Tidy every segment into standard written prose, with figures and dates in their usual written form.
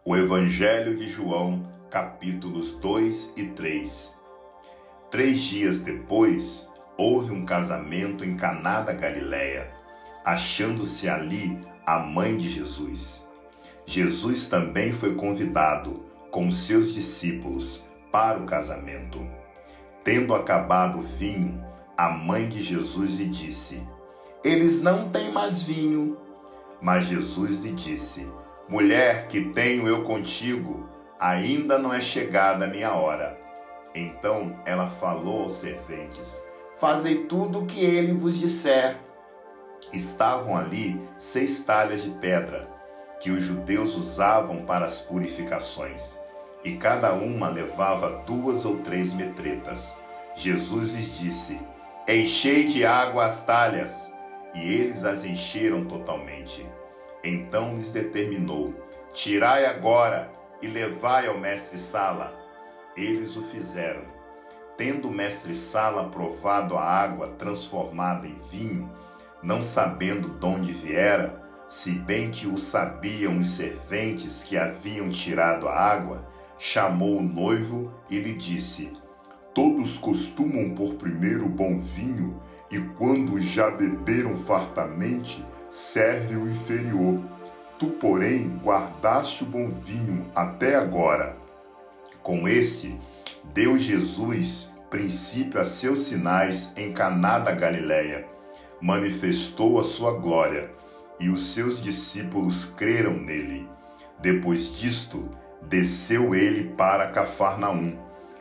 O Evangelho de João, capítulos 2 e 3. 3 dias depois, houve um casamento em Caná da Galileia, achando-se ali a mãe de Jesus. Jesus também foi convidado, com seus discípulos, para o casamento. Tendo acabado o vinho, a mãe de Jesus lhe disse: "Eles não têm mais vinho." Mas Jesus lhe disse: "Mulher, que tenho eu contigo? Ainda não é chegada a minha hora." Então ela falou aos serventes: "Fazei tudo o que ele vos disser." Estavam ali 6 talhas de pedra, que os judeus usavam para as purificações, e cada uma levava 2 ou 3 metretas. Jesus lhes disse: "Enchei de água as talhas." E eles as encheram totalmente. Então lhes determinou: "Tirai agora e levai ao mestre-sala." Eles o fizeram. Tendo o mestre-sala provado a água transformada em vinho, não sabendo de onde viera, se bem que o sabiam os serventes que haviam tirado a água, chamou o noivo e lhe disse: "Todos costumam pôr primeiro o bom vinho, e quando já beberam fartamente, serve o inferior. Tu, porém, guardaste o bom vinho até agora." Com esse, deu Jesus princípio a seus sinais em Caná da Galileia. Manifestou a sua glória, e os seus discípulos creram nele. Depois disto, desceu ele para Cafarnaum,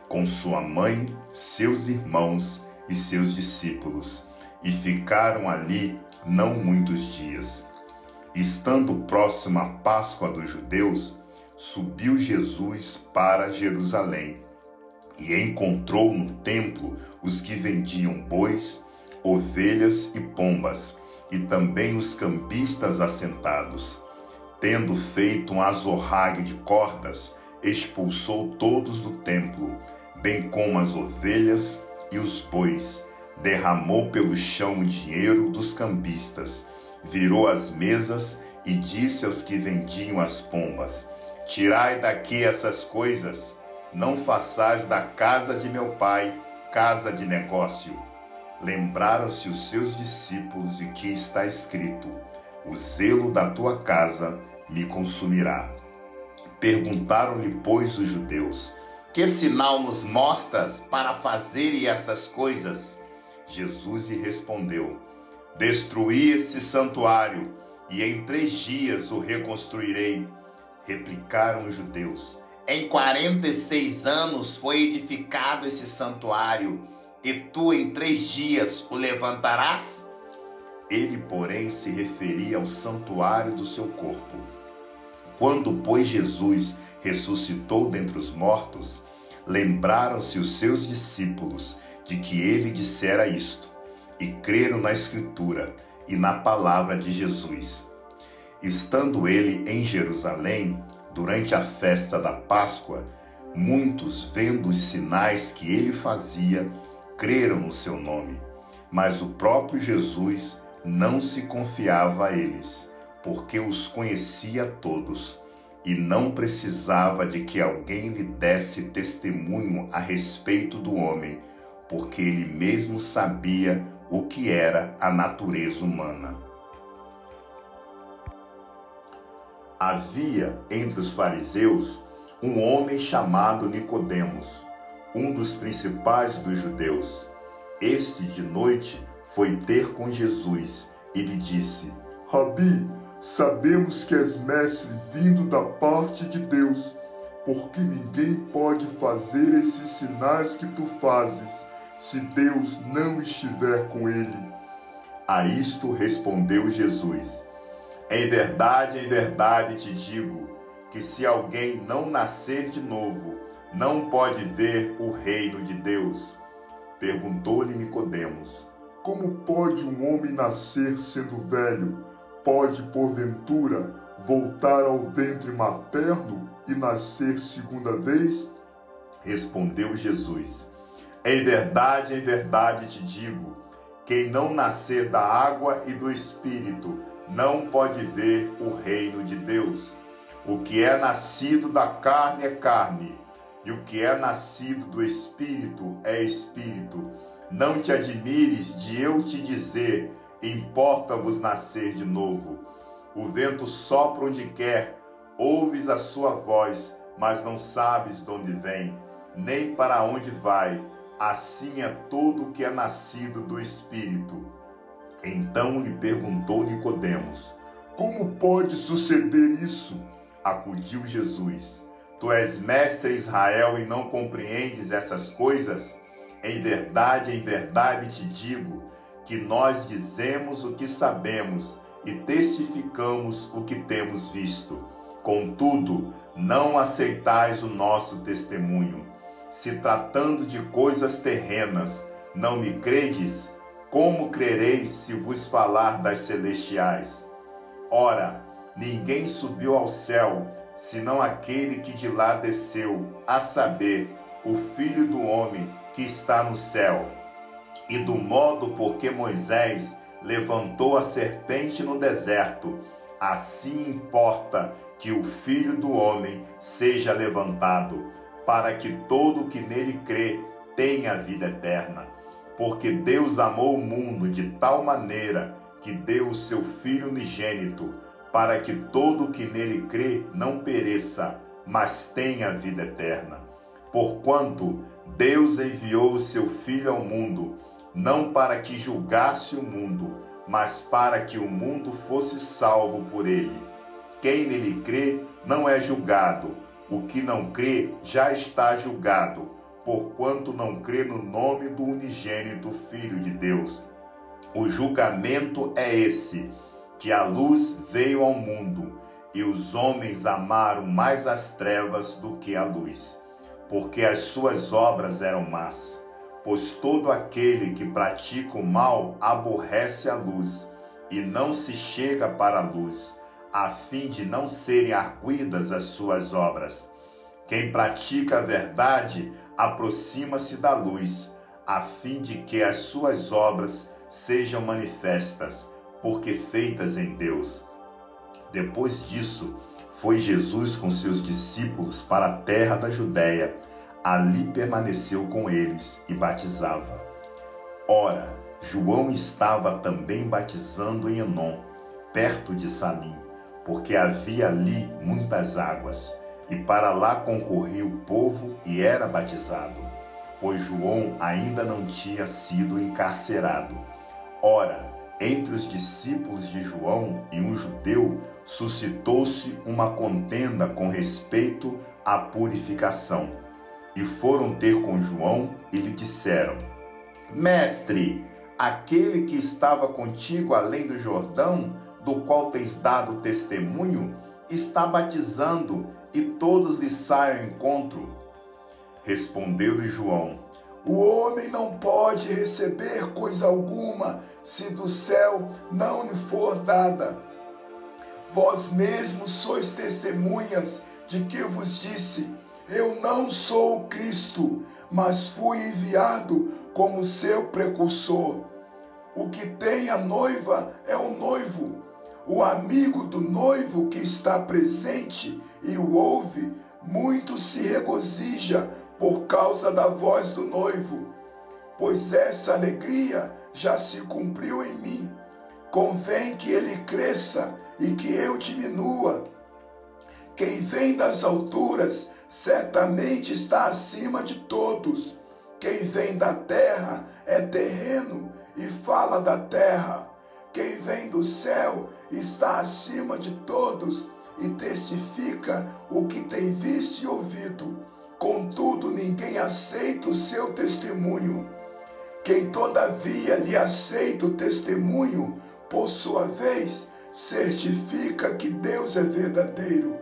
com sua mãe, seus irmãos e seus discípulos, e ficaram ali não muitos dias. Estando próxima a Páscoa dos judeus, subiu Jesus para Jerusalém, e encontrou no templo os que vendiam bois, ovelhas e pombas, e também os cambistas assentados. Tendo feito um azorrague de cordas, expulsou todos do templo, bem como as ovelhas e os bois. Derramou pelo chão o dinheiro dos cambistas, virou as mesas e disse aos que vendiam as pombas: "Tirai daqui essas coisas, não façais da casa de meu pai casa de negócio." Lembraram-se os seus discípulos de que está escrito: "O zelo da tua casa me consumirá." Perguntaram-lhe, pois, os judeus: "Que sinal nos mostras para fazerem estas coisas?" Jesus lhe respondeu: "Destruí esse santuário, e em 3 dias o reconstruirei." Replicaram os judeus: "Em 46 anos foi edificado esse santuário, e tu em 3 dias o levantarás?" Ele, porém, se referia ao santuário do seu corpo. Quando, pois, Jesus ressuscitou dentre os mortos, lembraram-se os seus discípulos de que ele dissera isto, e creram na Escritura e na palavra de Jesus. Estando ele em Jerusalém, durante a festa da Páscoa, muitos, vendo os sinais que ele fazia, creram no seu nome. Mas o próprio Jesus não se confiava a eles, porque os conhecia todos, e não precisava de que alguém lhe desse testemunho a respeito do homem, porque ele mesmo sabia o que era a natureza humana. Havia entre os fariseus um homem chamado Nicodemos, um dos principais dos judeus. Este, de noite, foi ter com Jesus e lhe disse: "Rabi, sabemos que és mestre vindo da parte de Deus, porque ninguém pode fazer esses sinais que tu fazes, se Deus não estiver com ele." A isto respondeu Jesus: em verdade te digo, que se alguém não nascer de novo, não pode ver o reino de Deus." Perguntou-lhe Nicodemos: "Como pode um homem nascer sendo velho? Pode, porventura, voltar ao ventre materno e nascer segunda vez?" Respondeu Jesus: em verdade te digo, quem não nascer da água e do Espírito não pode ver o reino de Deus. O que é nascido da carne é carne, e o que é nascido do Espírito é Espírito. Não te admires de eu te dizer, importa-vos nascer de novo. O vento sopra onde quer, ouves a sua voz, mas não sabes de onde vem, nem para onde vai. Assim é todo o que é nascido do Espírito. Então lhe perguntou Nicodemos: como pode suceder isso? Acudiu Jesus: tu és mestre em Israel e não compreendes essas coisas? Em verdade te digo que nós dizemos o que sabemos e testificamos o que temos visto. Contudo, não aceitais o nosso testemunho. Se tratando de coisas terrenas, não me credes? Como crereis se vos falar das celestiais? Ora, ninguém subiu ao céu, senão aquele que de lá desceu, a saber, o Filho do Homem que está no céu. E do modo por que Moisés levantou a serpente no deserto, assim importa que o Filho do Homem seja levantado, para que todo o que nele crê tenha a vida eterna. Porque Deus amou o mundo de tal maneira que deu o seu Filho unigênito, para que todo o que nele crê não pereça, mas tenha a vida eterna. Porquanto Deus enviou o seu Filho ao mundo, não para que julgasse o mundo, mas para que o mundo fosse salvo por ele. Quem nele crê não é julgado, o que não crê já está julgado, porquanto não crê no nome do unigênito Filho de Deus. O julgamento é esse, que a luz veio ao mundo, e os homens amaram mais as trevas do que a luz, porque as suas obras eram más. Pois todo aquele que pratica o mal aborrece a luz, e não se chega para a luz, a fim de não serem arguidas as suas obras. Quem pratica a verdade aproxima-se da luz, a fim de que as suas obras sejam manifestas, porque feitas em Deus. Depois disso, foi Jesus com seus discípulos para a terra da Judéia. Ali permaneceu com eles e batizava. Ora, João estava também batizando em Enom, perto de Salim, porque havia ali muitas águas, e para lá concorria o povo e era batizado, pois João ainda não tinha sido encarcerado. Ora, entre os discípulos de João e um judeu, suscitou-se uma contenda com respeito à purificação. E foram ter com João e lhe disseram: Mestre, aquele que estava contigo além do Jordão, do qual tens dado testemunho, está batizando, e todos lhe saem ao encontro. Respondeu-lhe João: o homem não pode receber coisa alguma, se do céu não lhe for dada. Vós mesmos sois testemunhas de que vos disse: eu não sou o Cristo, mas fui enviado como seu precursor. O que tem a noiva é o noivo. O amigo do noivo que está presente e o ouve, muito se regozija por causa da voz do noivo. Pois essa alegria já se cumpriu em mim. Convém que ele cresça e que eu diminua. Quem vem das alturas certamente está acima de todos. Quem vem da terra é terreno e fala da terra. Quem vem do céu está acima de todos e testifica o que tem visto e ouvido. Contudo, ninguém aceita o seu testemunho. Quem todavia lhe aceita o testemunho, por sua vez, certifica que Deus é verdadeiro.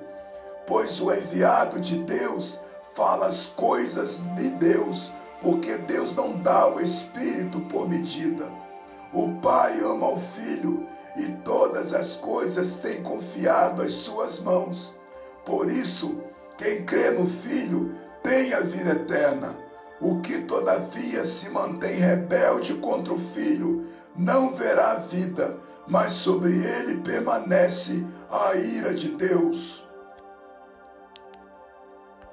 Pois o enviado de Deus fala as coisas de Deus, porque Deus não dá o Espírito por medida. O Pai ama o Filho e todas as coisas tem confiado às suas mãos. Por isso, quem crê no Filho tem a vida eterna. O que todavia se mantém rebelde contra o Filho não verá a vida, mas sobre ele permanece a ira de Deus.